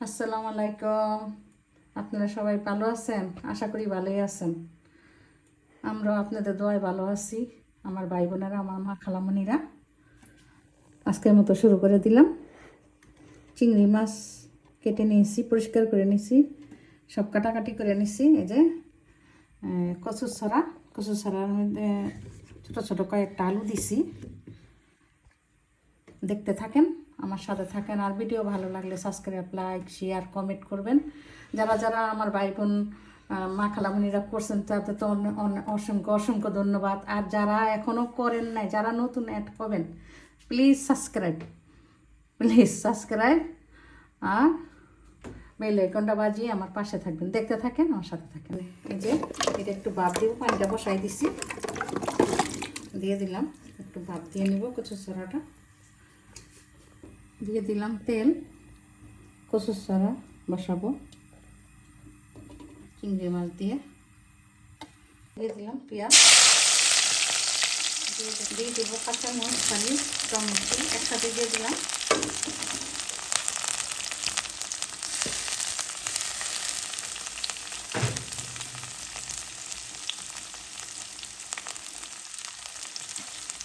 আসসালামু আলাইকুম। আপনারা সবাই ভালো আছেন? আশা করি ভালোই আছেন। আমরাও আপনাদের দোয়ায় ভালো আছি। আমার ভাই বোনেরা, আমার মা খালামণিরা, আজকের মতো শুরু করে দিলাম। চিংড়ি মাছ কেটে নিয়েছি, পরিষ্কার করে নিয়েছি, সব কাটাকাটি করে নিয়েছি। এই যে কচুর ছড়ার মধ্যে ছোটো ছোটো কয়েকটা আলু দিছি। দেখতে থাকেন, আমার সাথে থাকেন। আর ভিডিও ভালো লাগলে সাবস্ক্রাইব, লাইক, শেয়ার, কমেন্ট করবেন। যারা যারা আমার ভাই বোন মা খালামণিরা করছেন তাতে তো অসংখ্য অসংখ্য ধন্যবাদ। আর যারা এখনও করেন নাই, যারা নতুন অ্যাড করবেন, প্লিজ সাবস্ক্রাইব আর বেল আইকনটা বাজিয়ে আমার পাশে থাকবেন। দেখতে থাকেন, আমার সাথে থাকেন। এই যে এটা একটু ভাপ দিব, পানিটা বসাই দিছি, দিয়ে দিলাম। একটু ভাপ দিয়ে নিব। কচুর ছড়াটা দিয়ে দিলাম, তেল, কচুর ছড়া বসাবো, চিংড়ি মাছ দিয়ে দিলাম, পেঁয়াজ দিয়ে দেবো, কাঁচামরিচ, খালি টমেটো একসাথে দিয়ে দিলাম।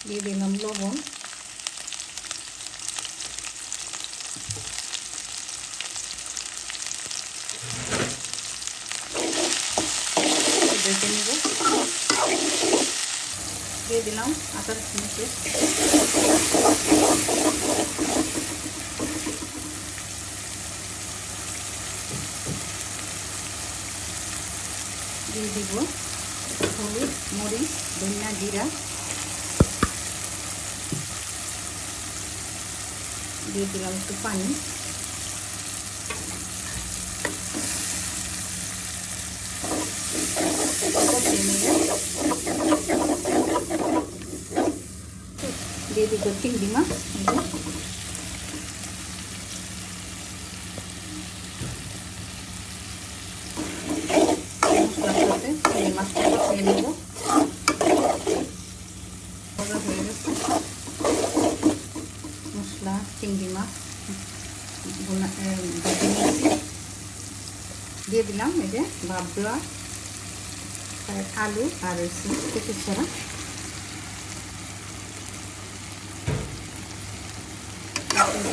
দিয়ে দিলাম লবণ, দেখে নেব। দিয়ে দিলাম আদা রসুন পেস্ট, দিয়ে দিব হলুদ, মরিচ, ধনিয়া, জিরা, দিয়ে দিলাম একটু পানি, দিয়ে দিব চিংড়ি মাছ, চিংড়ি মাছটা কষিয়ে নেব। হয়ে গেছে মশলা, চিংড়ি মাছ দিয়ে দিলাম। এই যে ভাপ দেওয়া আলু আর কচুর ছড়া,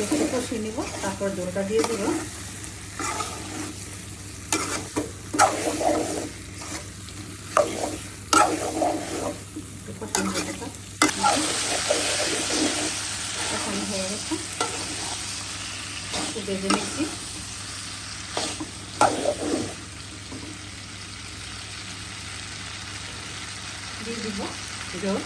একটু কষিয়ে নিব, তারপর জলটা দিয়ে দিব। কষানো হয়ে গেছে, একটু ভেজে নিচ্ছি। দিয়ে দিব জল,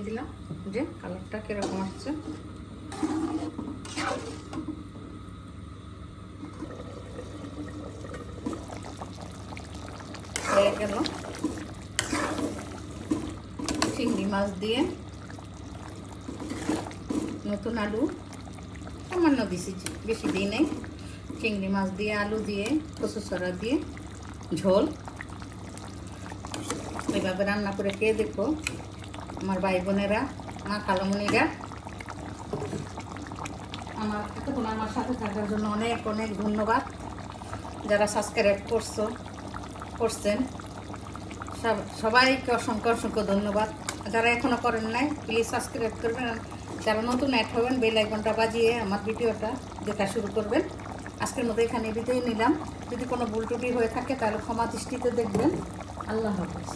দিলাম। যে কালারটা কিরকম আসছে, হয়ে গেল। চিংড়ি মাছ দিয়ে নতুন আলু সামান্য দিছি, বেশি দিই নেই। চিংড়ি মাছ দিয়ে, আলু দিয়ে, কচুর ছড়া দিয়ে ঝোল। এইভাবে রান্না করে খেয়ে দেখো আমার ভাই বোনেরা, মা খালামণিরা। এতক্ষণ আমার সাথে থাকার জন্য অনেক অনেক ধন্যবাদ। যারা সাবস্ক্রাইব করছেন সবাইকে অসংখ্য অসংখ্য ধন্যবাদ। যারা এখনও করেন নাই, প্লিজ সাবস্ক্রাইব করবেন। যারা নতুন অ্যাড হবেন, বেল আইকনটা বাজিয়ে আমার ভিডিওটা দেখা শুরু করবেন। আজকের মতো এখানে বিদায় নিলাম। যদি কোনো ভুল ত্রুটি হয়ে থাকে তাহলে ক্ষমা দৃষ্টিতে দেখবেন। আল্লাহ হাফেজ।